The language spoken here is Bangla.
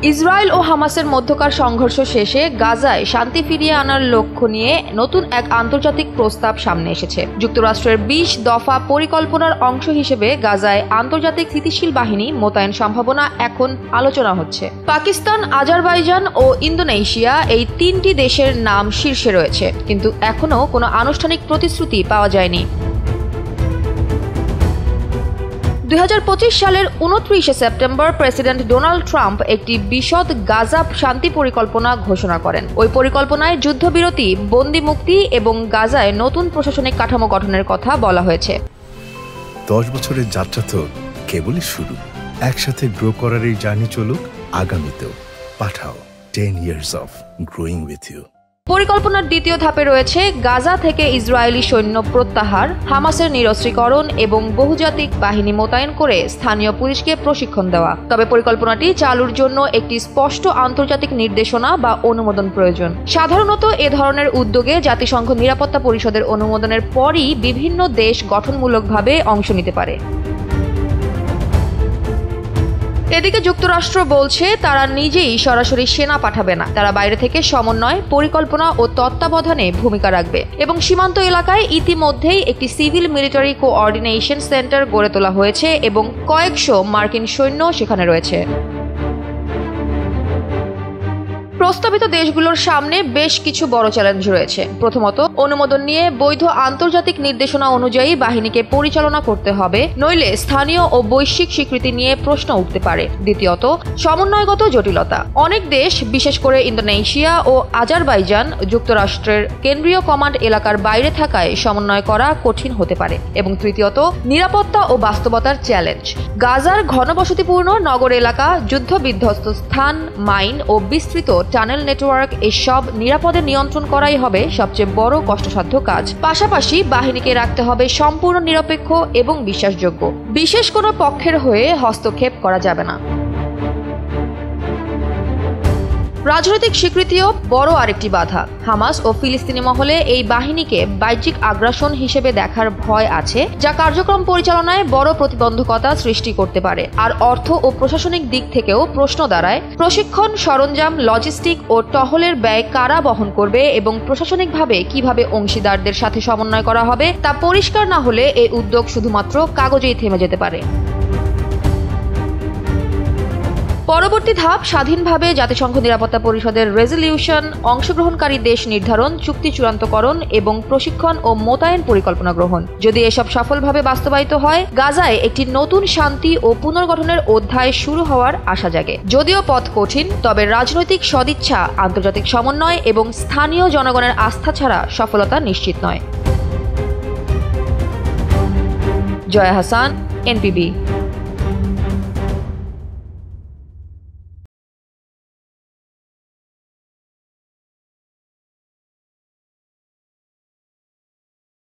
ইসরায়েল ও হামাসের মধ্যকার সংঘর্ষ শেষে গাজায় শান্তি ফিরিয়ে আনার লক্ষ্য নিয়ে নতুন এক আন্তর্জাতিক প্রস্তাব সামনে এসেছে। যুক্তরাষ্ট্রের ২০ দফা পরিকল্পনার অংশ হিসেবে গাজায় আন্তর্জাতিক স্থিতিশীল বাহিনী মোতায়েন সম্ভাবনা এখন আলোচনা হচ্ছে। পাকিস্তান, আজারবাইজান ও ইন্দোনেশিয়া এই ৩টি দেশের নাম শীর্ষে রয়েছে, কিন্তু এখনও কোনো আনুষ্ঠানিক প্রতিশ্রুতি পাওয়া যায়নি। ২০২৫ সালের ২৯ সেপ্টেম্বর প্রেসিডেন্ট ডোনাল্ড ট্রাম্প একটি বিশদ গাজা শান্তি পরিকল্পনা ঘোষণা করেন। ওই পরিকল্পনায় যুদ্ধবিরতি, বন্দি মুক্তি এবং গাজায় নতুন প্রশাসনিক কাঠামো গঠনের কথা বলা হয়েছে। ১০ বছরের যাত্রা তো কেবলই শুরু। একসাথে গ্রো করার এই জার্নি চলুক আগামীতেও। পাঠাও 10 years of growing with you। পরিকল্পনার দ্বিতীয় ধাপে রয়েছে গাজা থেকে ইসরায়েলি সৈন্য প্রত্যাহার, হামাসের নিরস্ত্রীকরণ এবং বহুজাতিক বাহিনী মোতায়েন করে স্থানীয় পুলিশকে প্রশিক্ষণ দেওয়া। তবে পরিকল্পনাটি চালুর জন্য একটি স্পষ্ট আন্তর্জাতিক নির্দেশনা বা অনুমোদন প্রয়োজন। সাধারণত এ ধরনের উদ্যোগে জাতিসংঘ নিরাপত্তা পরিষদের অনুমোদনের পরই বিভিন্ন দেশ গঠনমূলকভাবে অংশ নিতে পারে। এদিকে যুক্তরাষ্ট্র বলছে তারা নিজেই সরাসরি সেনা পাঠাবে না, তারা বাইরে থেকে সমন্বয়, পরিকল্পনা ও তত্ত্বাবধানে ভূমিকা রাখবে এবং সীমান্ত এলাকায় ইতিমধ্যেই একটি সিভিল মিলিটারি কোঅর্ডিনেশন সেন্টার গড়ে তোলা হয়েছে এবং কয়েকশো মার্কিন সৈন্য সেখানে রয়েছে। প্রস্তাবিত দেশগুলোর সামনে বেশ কিছু বড় চ্যালেঞ্জ রয়েছে। প্রথমত, অনুমোদন নিয়ে বৈধ আন্তর্জাতিক নির্দেশনা অনুযায়ী বাহিনীকে পরিচালনা করতে হবে, নইলে স্থানীয় ও বৈশ্বিক স্বীকৃতি নিয়ে প্রশ্ন উঠতে পারে। দ্বিতীয়ত, সমন্বয়গত জটিলতা। অনেক দেশ, বিশেষ করে ইন্দোনেশিয়া ও আজারবাইজান, যুক্তরাষ্ট্রের কেন্দ্রীয় কমান্ড এলাকার বাইরে থাকায় সমন্বয় করা কঠিন হতে পারে। এবং তৃতীয়ত, নিরাপত্তা ও বাস্তবতার চ্যালেঞ্জ। গাজার ঘনবসতিপূর্ণ নগর এলাকা, যুদ্ধবিধ্বস্ত স্থান, মাইন ও বিস্তৃত টানেল নেটওয়ার্ক, এসব নিরাপদে নিয়ন্ত্রণ করাই হবে সবচেয়ে বড় কষ্টসাধ্য কাজ। পাশাপাশি বাহিনীকে রাখতে হবে সম্পূর্ণ নিরপেক্ষ এবং বিশ্বাসযোগ্য। বিশেষ কোনো পক্ষের হয়ে হস্তক্ষেপ করা যাবে না। রাজনৈতিক স্বীকৃতিও বড় আরেকটি বাধা। হামাস ও ফিলিস্তিনি মহলে এই বাহিনীকে বাহ্যিক আগ্রাসন হিসেবে দেখার ভয় আছে, যা কার্যক্রম পরিচালনায় বড় প্রতিবন্ধকতা সৃষ্টি করতে পারে। আর অর্থ ও প্রশাসনিক দিক থেকেও প্রশ্ন দাঁড়ায়, প্রশিক্ষণ, সরঞ্জাম, লজিস্টিক ও টহলের ব্যয় কারা বহন করবে এবং প্রশাসনিকভাবে কিভাবে অংশীদারদের সাথে সমন্বয় করা হবে তা পরিষ্কার না হলে এই উদ্যোগ শুধুমাত্র কাগজেই থেমে যেতে পারে। পরবর্তী ধাপ, স্বাধীনভাবে জাতিসংঘ নিরাপত্তা পরিষদের রেজলিউশন, অংশগ্রহণকারী দেশ নির্ধারণ, চুক্তি চূড়ান্তকরণ এবং প্রশিক্ষণ ও মোতায়েন পরিকল্পনা গ্রহণ। যদি এসব সফলভাবে বাস্তবায়িত হয়, গাজায় একটি নতুন শান্তি ও পুনর্গঠনের অধ্যায় শুরু হওয়ার আশা জাগে। যদিও পথ কঠিন, তবে রাজনৈতিক সদিচ্ছা, আন্তর্জাতিক সমন্বয় এবং স্থানীয় জনগণের আস্থা ছাড়া সফলতা নিশ্চিত নয়। জয়া হাসান, NPB।